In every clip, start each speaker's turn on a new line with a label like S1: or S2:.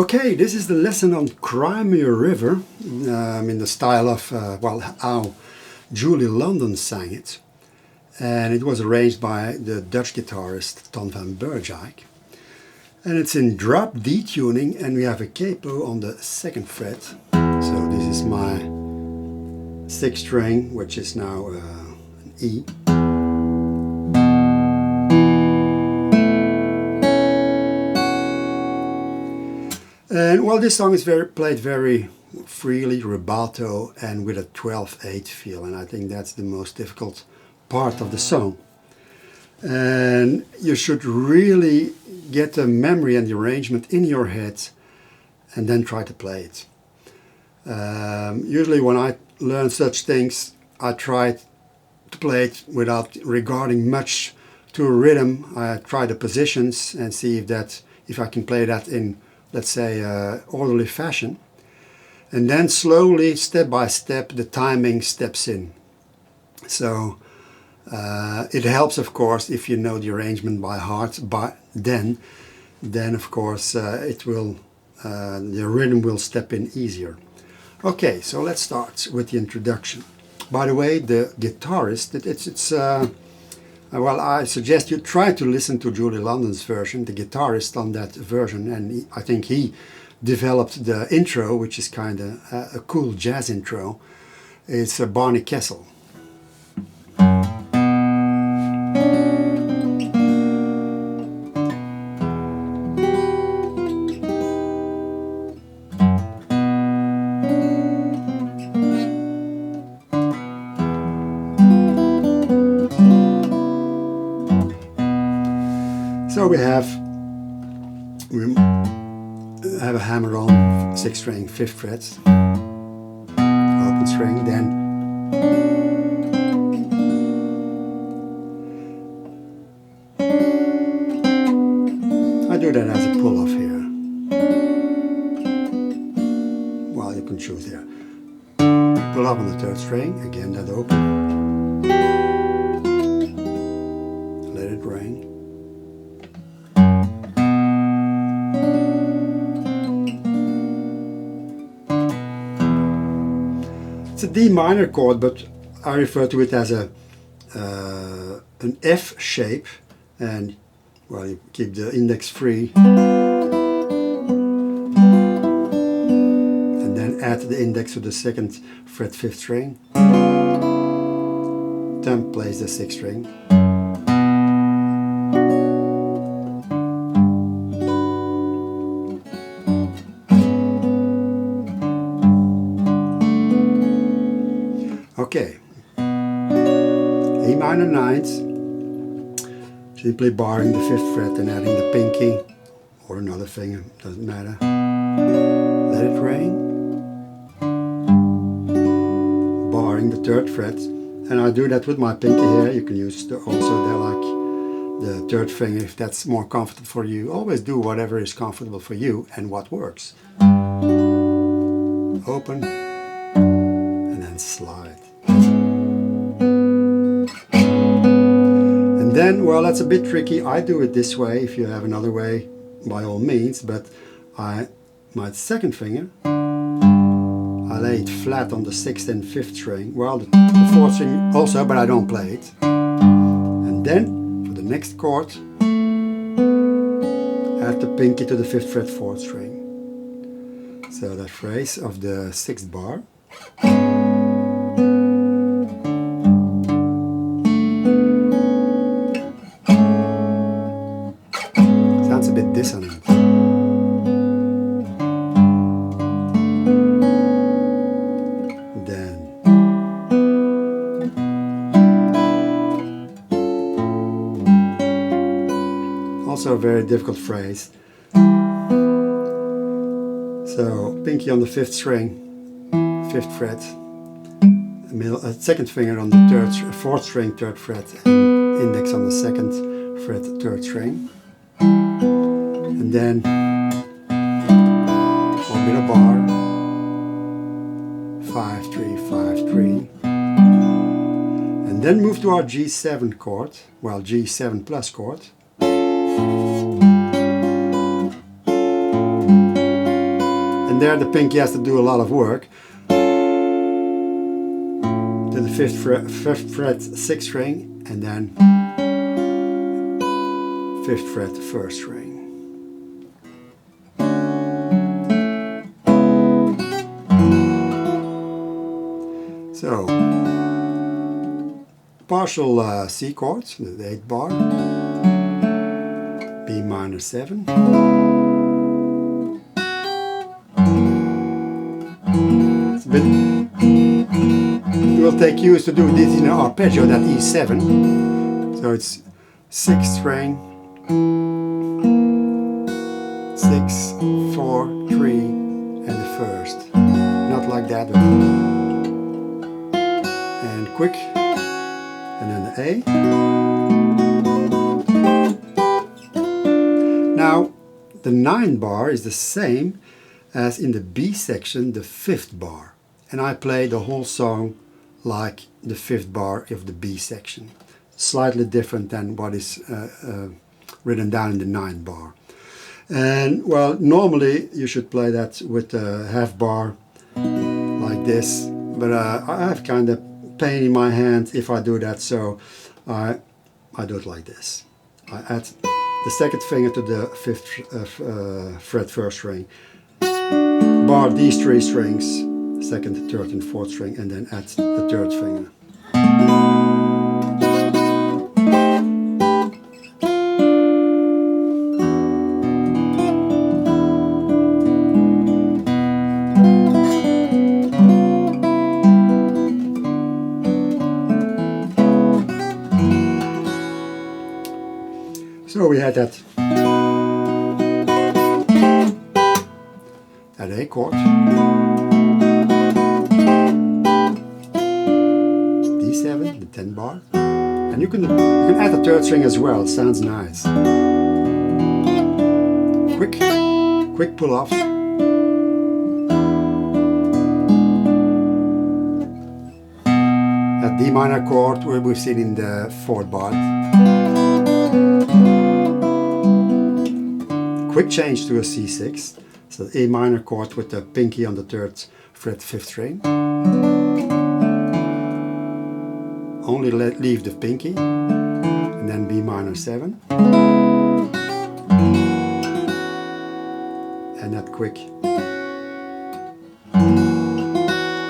S1: Okay, this is the lesson on Crimea River in the style of, well, how Julie London sang it. And it was arranged by the Dutch guitarist Ton van Bergijk. And it's in drop D tuning, and we have a capo on the 2nd fret. So this is my 6th string, which is now an E. And well, this song is played very freely, rubato, and with a 12/8 feel, and I think that's the most difficult part of the song. And you should really get the memory and the arrangement in your head and then try to play it. Usually when I learn such things, I try to play it without regarding much to a rhythm. I try the positions and see if I can play that in, let's say, orderly fashion. And then slowly, step by step, the timing steps in. So it helps, of course, if you know the arrangement by heart. But then of course, the rhythm will step in easier. Okay, so let's start with the introduction. By the way, the guitarist, well, I suggest you try to listen to Julie London's version, the guitarist on that version, and I think he developed the intro, which is kind of a cool jazz intro. It's Barney Kessel. So we have a hammer on 6th string, 5th fret, open string, then I do that as a pull-off here. Well, you can choose here. Pull up on the 3rd string, again that open. Let it ring. It's a D minor chord, but I refer to it as an F shape, and well, you keep the index free and then add the index to the 2nd fret 5th string. Thumb plays the 6th string. Okay, A minor 9th, simply barring the 5th fret and adding the pinky or another finger, doesn't matter. Let it rain, barring the 3rd fret, and I do that with my pinky here. You can use the 3rd finger if that's more comfortable for you. Always do whatever is comfortable for you and what works. Open and then slide. And then, well, that's a bit tricky. I do it this way. If you have another way, by all means, but my 2nd finger, I lay it flat on the 6th and 5th string. Well, the 4th string also, but I don't play it. And then, for the next chord, add the pinky to the 5th fret 4th string. So that phrase of the 6th bar. Sounds a bit dissonant. Then also a very difficult phrase. So pinky on the 5th string, 5th fret, middle, 2nd finger on the 4th string, 3rd fret, and index on the 2nd fret, 3rd string. And then 1 minor bar, 5-3, 5-3, and then move to our G7 chord, well, G7 plus chord. and there the pinky has to do a lot of work. To the fifth fret 6th string, and then 5th fret 1st string. So, partial C chords, the 8th bar, B minor 7, it's a bit, it will take years to do this in an arpeggio, that E7, so it's 6th string, 6, 4, 3, and the 1st, not like that, and quick, and then the A. Now the 9 bar is the same as in the B section, the 5th bar, and I play the whole song like the 5th bar of the B section, slightly different than what is written down in the 9 bar. And well, normally you should play that with a half bar like this, but I have kind of pain in my hand if I do that, so I do it like this. I add the 2nd finger to the 5th fret 1st string, bar these 3 strings, 2nd, 3rd and 4th string, and then add the 3rd finger. So we had that A chord, D7, the 10 bar, and you can add a 3rd string as well. It sounds nice. Quick pull off. That D minor chord where we've seen in the 4th bar. Quick change to a C6, so A minor chord with the pinky on the 3rd fret 5th string. Only leave the pinky, and then B minor 7. And that quick.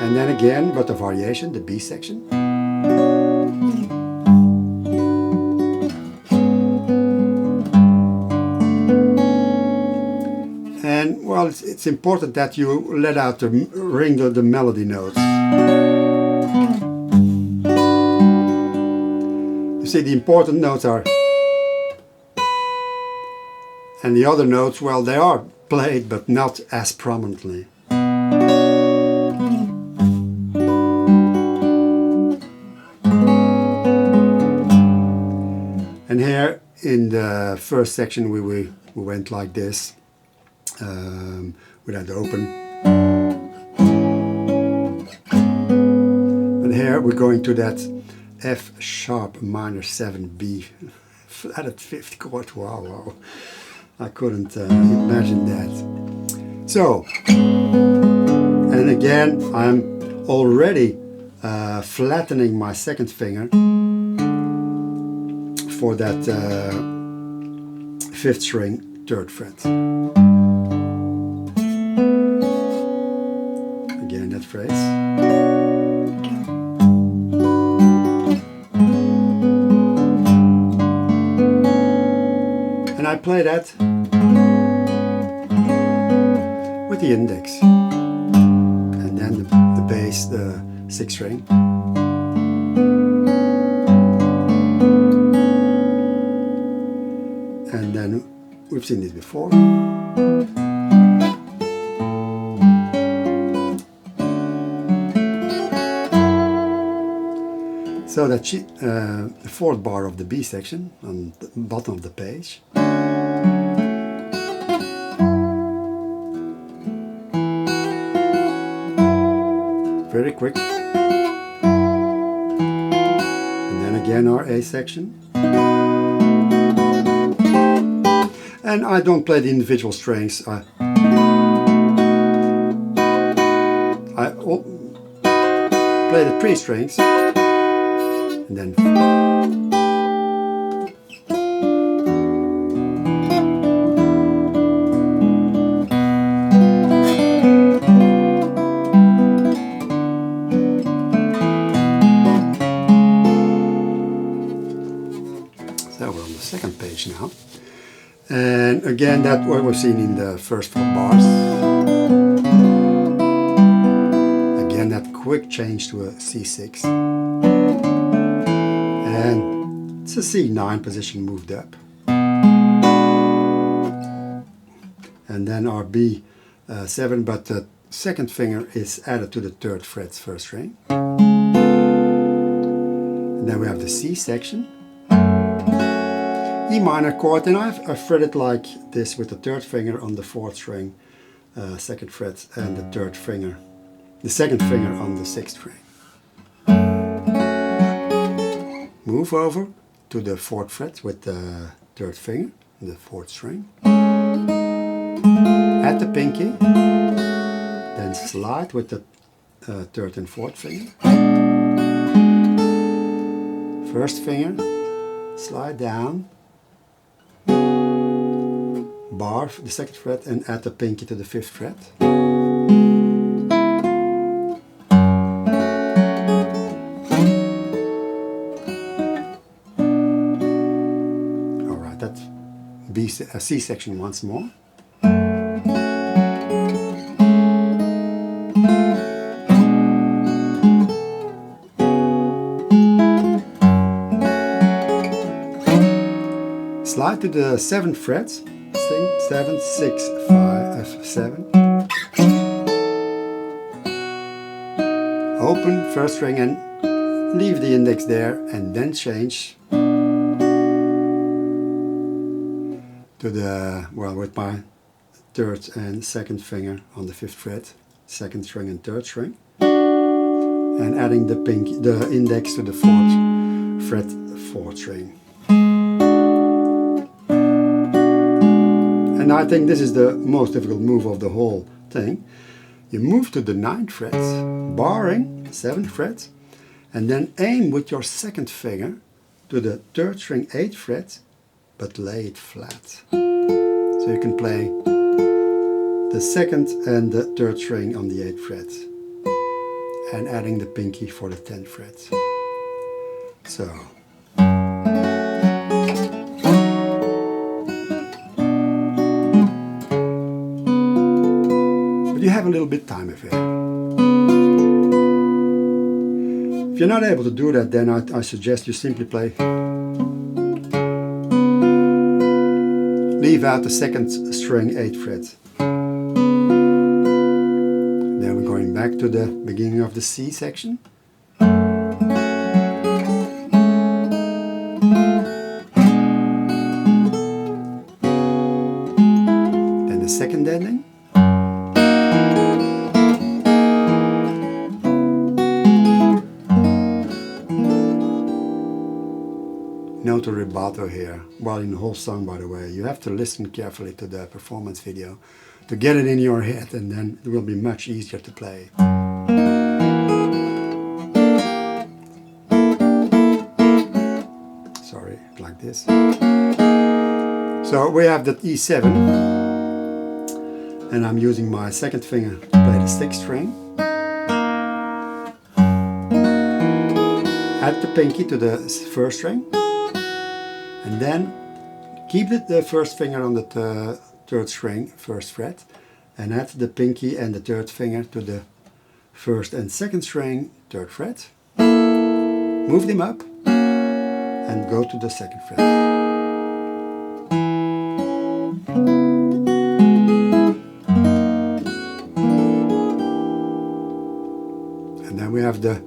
S1: And then again, but the variation, the B section. And well, it's important that you let out the melody notes. You see, the important notes are, and the other notes, well, they are played, but not as prominently. And here in the 1st section, we went like this. Without the open. And here we're going to that F sharp minor 7 B flatted 5th chord. Wow, I couldn't imagine that. So, and again I'm already flattening my 2nd finger for that 5th string 3rd fret. That phrase. And I play that with the index, and then the bass, the 6th string. And then we've seen this before. So that the 4th bar of the B section on the bottom of the page. Very quick. And then again our A section. And I don't play the individual strings. play the 3 strings, and then so we're on the second page now. And again, that's what we've seen in the first 4 bars. Again, that quick change to a C6. And it's a C9 position moved up. And then our B7, but the second finger is added to the 3rd fret's 1st string. And then we have the C section. E minor chord, and I've fretted like this with the 3rd finger on the 4th string, 2nd fret, and the 3rd finger, the 2nd finger on the 6th string. Move over to the 4th fret with the 3rd finger, the 4th string. Add the pinky, then slide with the 3rd and 4th finger. 1st finger, slide down. Bar, the 2nd fret, and add the pinky to the 5th fret. Alright, that's C section once more. Slide to the 7th fret. 7, 6, 5, 7. Open 1st string and leave the index there, and then change to the, well, with my 3rd and 2nd finger on the 5th fret, 2nd string and 3rd string, and adding the index to the 4th fret, 4th string. And I think this is the most difficult move of the whole thing. You move to the 9th fret, barring 7th fret, and then aim with your 2nd finger to the 3rd string 8th fret, but lay it flat. So you can play the 2nd and the 3rd string on the 8th fret, and adding the pinky for the 10th fret. So. You have a little bit of time here. If you're not able to do that, then I suggest you simply play. Leave out the 2nd string 8th fret. Then we're going back to the beginning of the C section. Then the 2nd ending. Note a rubato here, while in the whole song, by the way. You have to listen carefully to the performance video to get it in your head, and then it will be much easier to play. Sorry, like this. So we have that E7, and I'm using my 2nd finger to play the 6th string. Add the pinky to the 1st string. And then keep the 1st finger on the 3rd string, 1st fret, and add the pinky and the 3rd finger to the 1st and 2nd string, 3rd fret. Move them up and go to the 2nd fret. And then we have the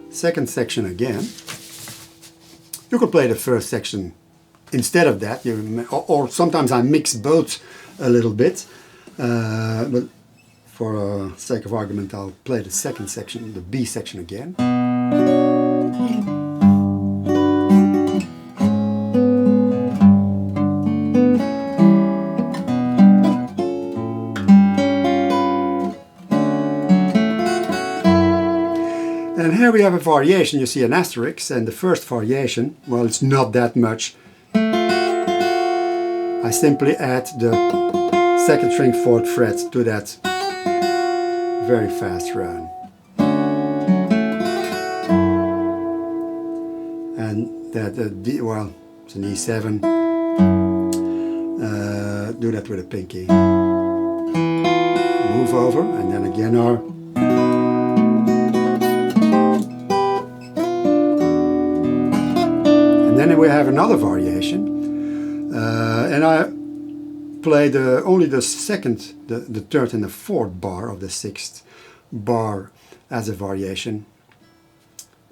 S1: 2nd section again. You could play the 1st section instead of that, or sometimes I mix both a little bit, but for sake of argument I'll play the 2nd section, the B section again. And here we have a variation. You see an asterisk, and the first variation, well, it's not that much. I simply add the second string 4th fret to that very fast run. And that, D, well, it's an E7. Do that with a pinky. Move over, and then again our. And then we have another variation. And I play only the second, the third and the fourth bar of the 6th bar as a variation.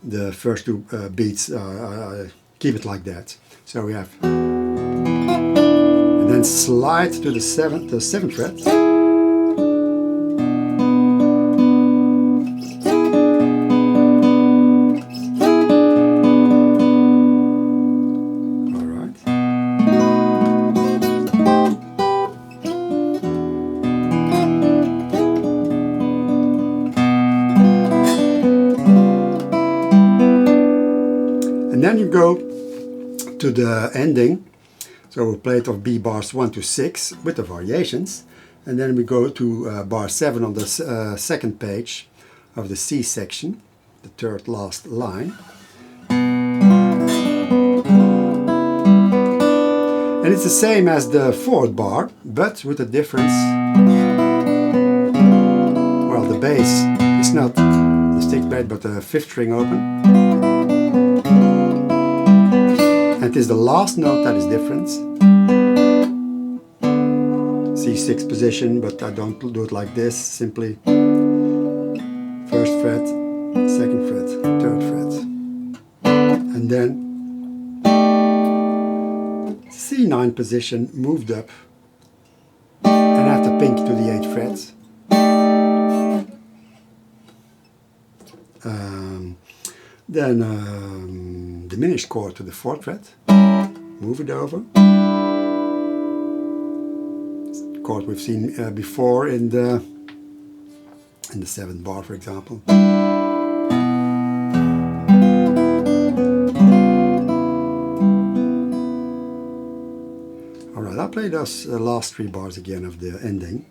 S1: The first 2 beats, I keep it like that. So we have, and then slide to the 7th fret. And then you go to the ending, so we play it of B bars 1 to 6 with the variations, and then we go to bar 7 on the second page of the C section, the 3rd last line. And it's the same as the 4th bar, but with a difference. Well, the bass is not the stick bass, but the 5th string open. And it is the last note that is different. C6 position, but I don't do it like this. Simply 1st fret, 2nd fret, 3rd fret. And then C9 position moved up. And after pink to the 8th fret. Then diminished chord to the 4th fret, move it over. Chord we've seen before in the 7th bar, for example. Alright, I'll play those last 3 bars again of the ending.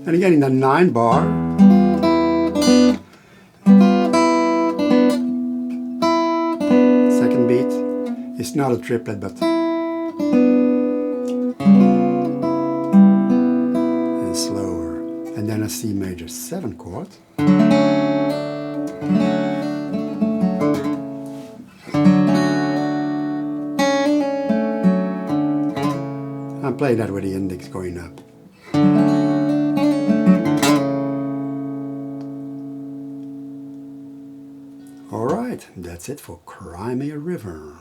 S1: And again in the 9 bar, second beat, it's not a triplet but and slower. And then a C major 7 chord. I'm playing that with the index going up. Alright, that's it for Cry Me a River.